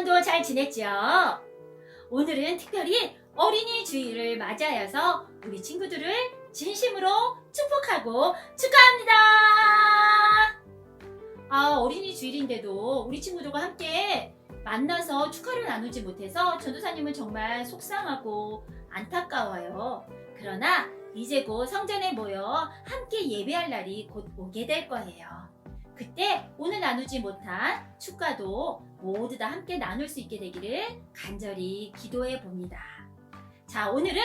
유치원도 잘 지냈죠? 오늘은 특별히 어린이 주일을 맞이하여서 우리 친구들을 진심으로 축복하고 축하합니다. 어린이 주일인데도 우리 친구들과 함께 만나서 축하를 나누지 못해서 전도사님은 정말 속상하고 안타까워요. 그러나 이제 곧 성전에 모여 함께 예배할 날이 곧 오게 될 거예요. 그때 오늘 나누지 못한 축가도 모두 다 함께 나눌 수 있게 되기를 간절히 기도해 봅니다. 자, 오늘은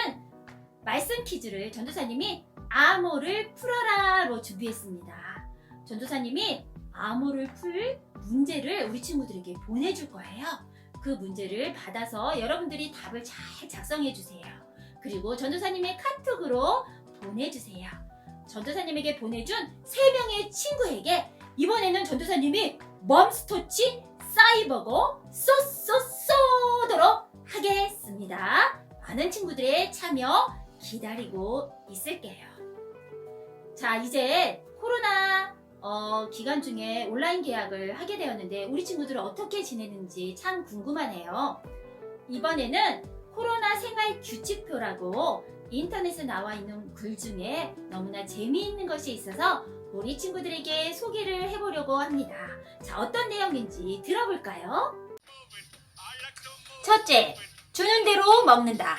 말씀 퀴즈를 전도사님이 암호를 풀어라로 준비했습니다. 전도사님이 암호를 풀 문제를 우리 친구들에게 보내줄 거예요. 그 문제를 받아서 여러분들이 답을 잘 작성해 주세요. 그리고 전도사님의 카톡으로 보내주세요. 전도사님에게 보내준 3명의 친구에게 이번에는 전도사님이 멈스터치 사이버거 쏘도록 하겠습니다. 많은 친구들의 참여 기다리고 있을게요. 자, 이제 코로나 기간 중에 온라인 계약을 하게 되었는데 우리 친구들은 어떻게 지내는지 참 궁금하네요. 이번에는 코로나 생활 규칙표라고 인터넷에 나와 있는 글 중에 너무나 재미있는 것이 있어서 우리 친구들에게 소개를 해보려고 합니다. 자, 어떤 내용인지 들어볼까요? 첫째, 주는 대로 먹는다.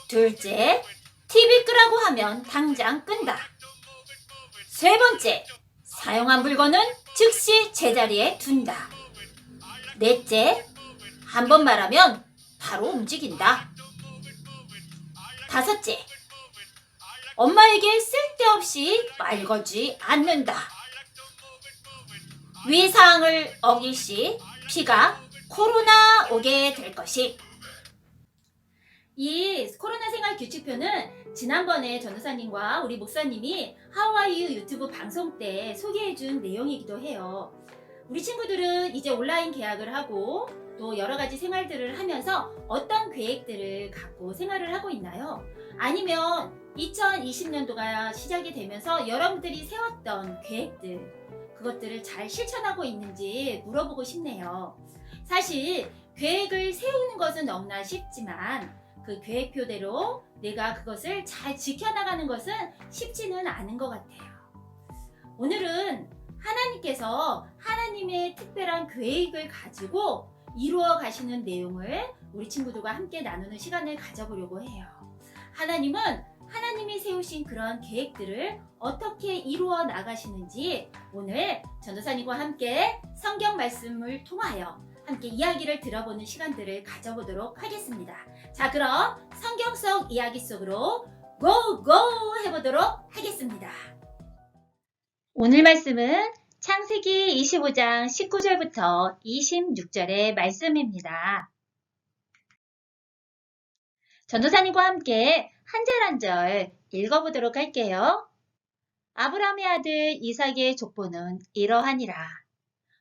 둘째, TV 끄라고 하면 당장 끈다. 세 번째, 사용한 물건은 즉시 제자리에 둔다. 넷째, 한 번 말하면 바로 움직인다. 다섯째, 엄마에게 쓸데없이 말 걸지 않는다. 위 사항을 어길 시 피가 코로나 오게 될 것이. 이 코로나 생활 규칙표는 지난번에 전도사님과 우리 목사님이 하와이유 유튜브 방송 때 소개해준 내용이기도 해요. 우리 친구들은 이제 온라인 계약을 하고 또 여러 가지 생활들을 하면서 어떤 계획들을 갖고 생활을 하고 있나요? 아니면 2020년도가 시작이 되면서 여러분들이 세웠던 계획들, 그것들을 잘 실천하고 있는지 물어보고 싶네요. 사실 계획을 세우는 것은 너무나 쉽지만 그 계획표대로 내가 그것을 잘 지켜나가는 것은 쉽지는 않은 것 같아요. 오늘은 하나님께서 하나님의 특별한 계획을 가지고 이루어 가시는 내용을 우리 친구들과 함께 나누는 시간을 가져보려고 해요. 하나님은 하나님이 세우신 그런 계획들을 어떻게 이루어 나가시는지 오늘 전도사님과 함께 성경 말씀을 통하여 함께 이야기를 들어보는 시간들을 가져보도록 하겠습니다. 자, 그럼 성경 속 이야기 속으로 고고 해보도록 하겠습니다. 오늘 말씀은 창세기 25장 19절부터 26절의 말씀입니다. 전도사님과 함께 한 절 한 절 읽어보도록 할게요. 아브라함의 아들 이삭의 족보는 이러하니라.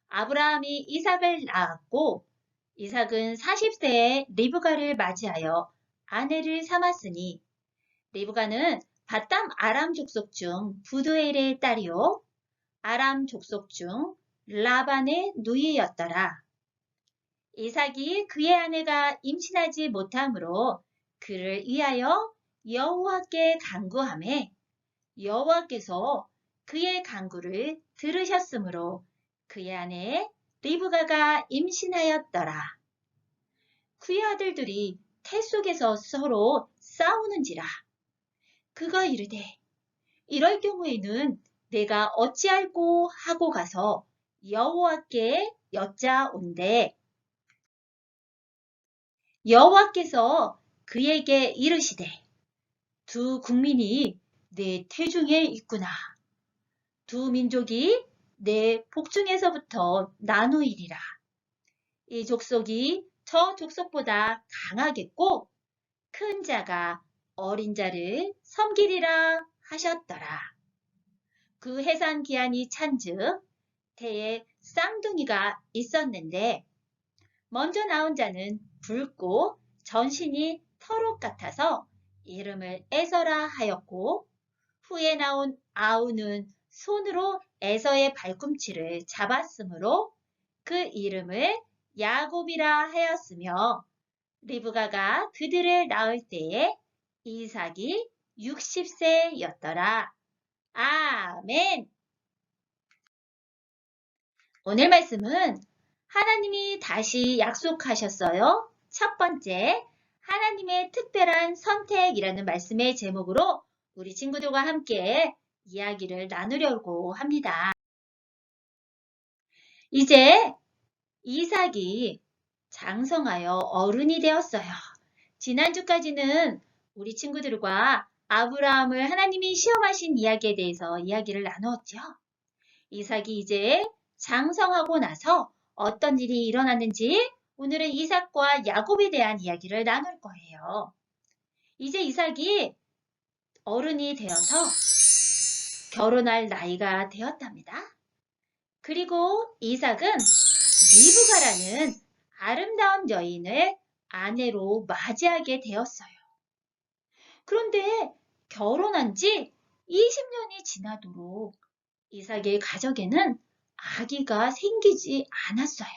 아브라함이 이삭을 낳았고 이삭은 40세에 리브가를 맞이하여 아내를 삼았으니 리브가는 바담 아람 족속 중 부두엘의 딸이요 아람 족속 중 라반의 누이였더라. 이삭이 그의 아내가 임신하지 못하므로 그를 위하여 여호와께 간구하매 여호와께서 그의 간구를 들으셨으므로 그의 아내 리브가가 임신하였더라. 그의 아들들이 태 속에서 서로 싸우는지라. 그가 이르되 이럴 경우에는 내가 어찌할꼬 하고 가서 여호와께 여짜온대. 여호와께서 그에게 이르시되 두 국민이 내 태중에 있구나. 두 민족이 내 복중에서부터 나누이리라. 이 족속이 저 족속보다 강하겠고 큰 자가 어린 자를 섬기리라 하셨더라. 그 해산 기한이 찬즉 태에 쌍둥이가 있었는데 먼저 나온 자는 붉고 전신이 털옷 같아서 이름을 에서라 하였고 후에 나온 아우는 손으로 에서의 발꿈치를 잡았으므로 그 이름을 야곱이라 하였으며 리브가가 그들을 낳을 때에 이삭이 60세였더라. 아멘. 오늘 말씀은 하나님이 다시 약속하셨어요. 첫 번째, 하나님의 특별한 선택이라는 말씀의 제목으로 우리 친구들과 함께 이야기를 나누려고 합니다. 이제 이삭이 장성하여 어른이 되었어요. 지난주까지는 우리 친구들과 아브라함을 하나님이 시험하신 이야기에 대해서 이야기를 나누었죠. 이삭이 이제 장성하고 나서 어떤 일이 일어났는지 오늘은 이삭과 야곱에 대한 이야기를 나눌 거예요. 이제 이삭이 어른이 되어서 결혼할 나이가 되었답니다. 그리고 이삭은 리브가라는 아름다운 여인을 아내로 맞이하게 되었어요. 그런데 결혼한 지 20년이 지나도록 이삭의 가정에는 아기가 생기지 않았어요.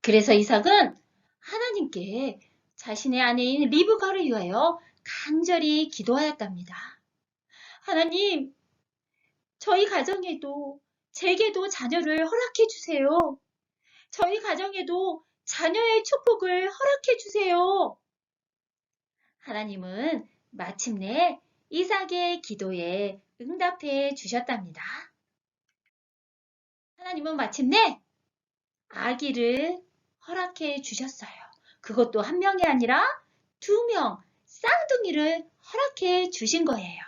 그래서 이삭은 하나님께 자신의 아내인 리브가를 위하여 간절히 기도하였답니다. 하나님, 저희 가정에도 제게도 자녀를 허락해 주세요. 저희 가정에도 자녀의 축복을 허락해 주세요. 하나님은 마침내 이삭의 기도에 응답해 주셨답니다. 하나님은 마침내 아기를 허락해 주셨어요. 그것도 한 명이 아니라 2명, 쌍둥이를 허락해 주신 거예요.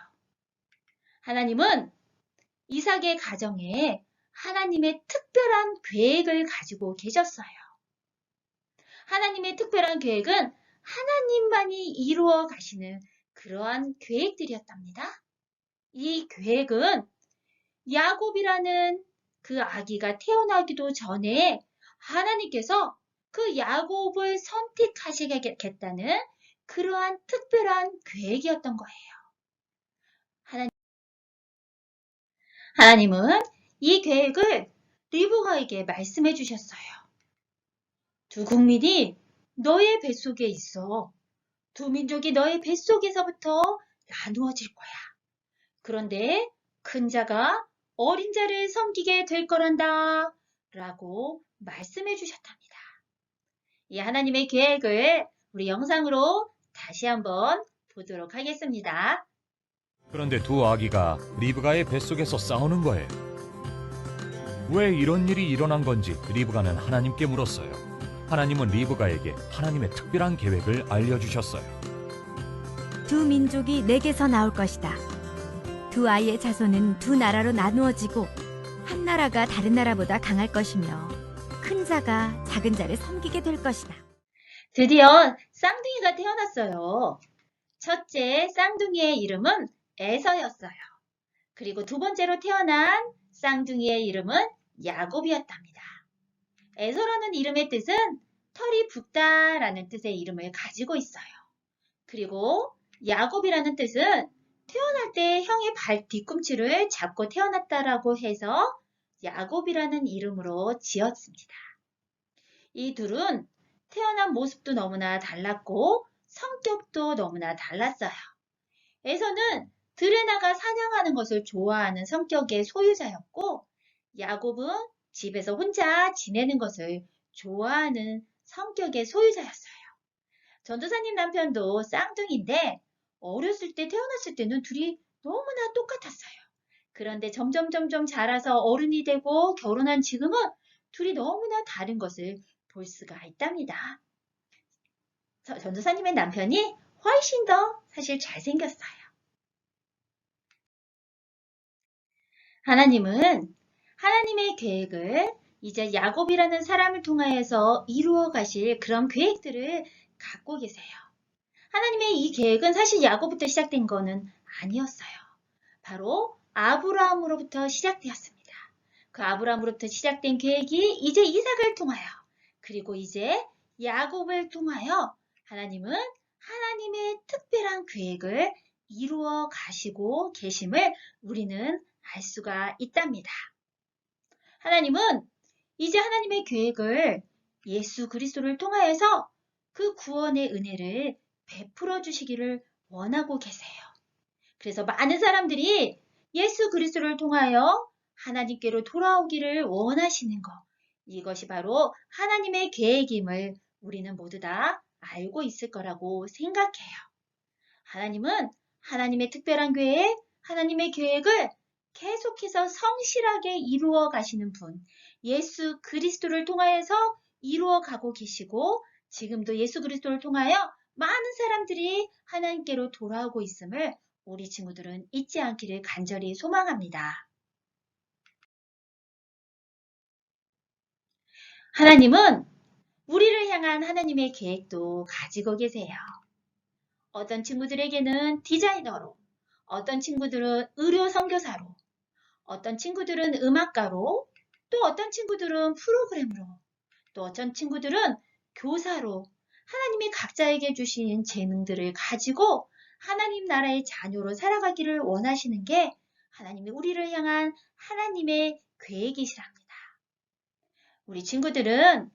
하나님은 이삭의 가정에 하나님의 특별한 계획을 가지고 계셨어요. 하나님의 특별한 계획은 하나님만이 이루어 가시는 그러한 계획들이었답니다. 이 계획은 야곱이라는 그 아기가 태어나기도 전에 하나님께서 그 야곱을 선택하시겠다는 그러한 특별한 계획이었던 거예요. 하나님은 이 계획을 리브가에게 말씀해 주셨어요. 두 국민이 너의 뱃속에 있어. 두 민족이 너의 뱃속에서부터 나누어질 거야. 그런데 큰 자가 어린 자를 섬기게 될 거란다. 라고 말씀해 주셨답니다. 이 하나님의 계획을 우리 영상으로 다시 한번 보도록 하겠습니다. 그런데 두 아기가 리브가의 뱃속에서 싸우는 거예요. 왜 이런 일이 일어난 건지 리브가는 하나님께 물었어요. 하나님은 리브가에게 하나님의 특별한 계획을 알려주셨어요. 두 민족이 내게서 나올 것이다. 두 아이의 자손은 두 나라로 나누어지고 한 나라가 다른 나라보다 강할 것이며 큰 자가 작은 자를 섬기게 될 것이다. 드디어 쌍둥이가 태어났어요. 첫째 쌍둥이의 이름은 에서였어요. 그리고 두 번째로 태어난 쌍둥이의 이름은 야곱이었답니다. 에서라는 이름의 뜻은 털이 붓다라는 뜻의 이름을 가지고 있어요. 그리고 야곱이라는 뜻은 태어날 때 형의 발 뒤꿈치를 잡고 태어났다라고 해서 야곱이라는 이름으로 지었습니다. 이 둘은 태어난 모습도 너무나 달랐고 성격도 너무나 달랐어요. 에서는 들에 나가 사냥하는 것을 좋아하는 성격의 소유자였고 야곱은 집에서 혼자 지내는 것을 좋아하는 성격의 소유자였어요. 전도사님 남편도 쌍둥이인데 어렸을 때 태어났을 때는 둘이 너무나 똑같았어요. 그런데 점점 자라서 어른이 되고 결혼한 지금은 둘이 너무나 다른 것을 볼 수가 있답니다. 전도사님의 남편이 훨씬 더 사실 잘생겼어요. 하나님은 하나님의 계획을 이제 야곱이라는 사람을 통하여서 이루어 가실 그런 계획들을 갖고 계세요. 하나님의 이 계획은 사실 야곱부터 시작된 거는 아니었어요. 바로 아브라함으로부터 시작되었습니다. 그 아브라함으로부터 시작된 계획이 이제 이삭을 통하여 그리고 이제 야곱을 통하여 하나님은 하나님의 특별한 계획을 이루어 가시고 계심을 우리는 알 수가 있답니다. 하나님은 이제 하나님의 계획을 예수 그리스도를 통하여서 그 구원의 은혜를 베풀어 주시기를 원하고 계세요. 그래서 많은 사람들이 예수 그리스도를 통하여 하나님께로 돌아오기를 원하시는 것, 이것이 바로 하나님의 계획임을 우리는 모두 다 알고 있을 거라고 생각해요. 하나님은 하나님의 특별한 계획, 하나님의 계획을 계속해서 성실하게 이루어 가시는 분, 예수 그리스도를 통하여서 이루어 가고 계시고 지금도 예수 그리스도를 통하여 많은 사람들이 하나님께로 돌아오고 있음을 우리 친구들은 잊지 않기를 간절히 소망합니다. 하나님은 우리를 향한 하나님의 계획도 가지고 계세요. 어떤 친구들에게는 디자이너로, 어떤 친구들은 의료 선교사로, 어떤 친구들은 음악가로, 또 어떤 친구들은 프로그래머로, 또 어떤 친구들은 교사로 하나님이 각자에게 주신 재능들을 가지고 하나님 나라의 자녀로 살아가기를 원하시는 게 하나님이 우리를 향한 하나님의 계획이시랍니다. 우리 친구들은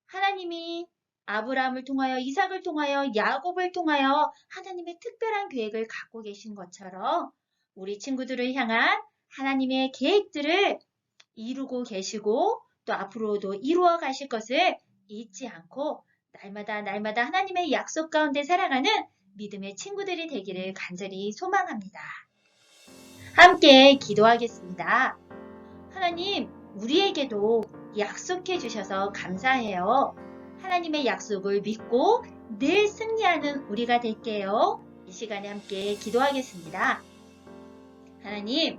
하나님이 아브라함을 통하여 이삭을 통하여 야곱을 통하여 하나님의 특별한 계획을 갖고 계신 것처럼 우리 친구들을 향한 하나님의 계획들을 이루고 계시고 또 앞으로도 이루어 가실 것을 잊지 않고 날마다 하나님의 약속 가운데 살아가는 믿음의 친구들이 되기를 간절히 소망합니다. 함께 기도하겠습니다. 하나님, 우리에게도 약속해 주셔서 감사해요. 하나님의 약속을 믿고 늘 승리하는 우리가 될게요. 이 시간에 함께 기도하겠습니다. 하나님,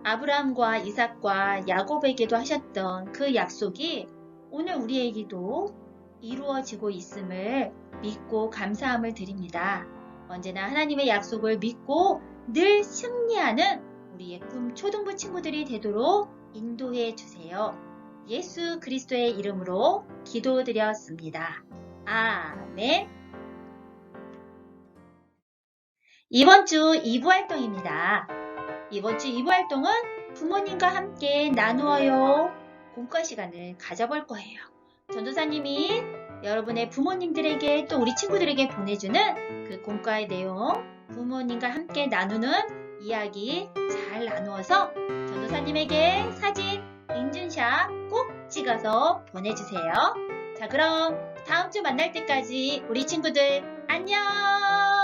아브라함과 이삭과 야곱에게도 하셨던 그 약속이 오늘 우리에게도 이루어지고 있음을 믿고 감사함을 드립니다. 언제나 하나님의 약속을 믿고 늘 승리하는 우리 예쁜 초등부 친구들이 되도록 인도해 주세요. 예수 그리스도의 이름으로 기도드렸습니다. 아멘. 이번 주 2부 활동입니다. 이번 주 2부 활동은 부모님과 함께 나누어요 공과 시간을 가져볼 거예요. 전도사님이 여러분의 부모님들에게 또 우리 친구들에게 보내주는 그 공과의 내용, 부모님과 함께 나누는 이야기 잘 나누어서 전도사님에게 사진, 인증샷 꼭 찍어서 보내주세요. 자, 그럼 다음 주 만날 때까지 우리 친구들 안녕!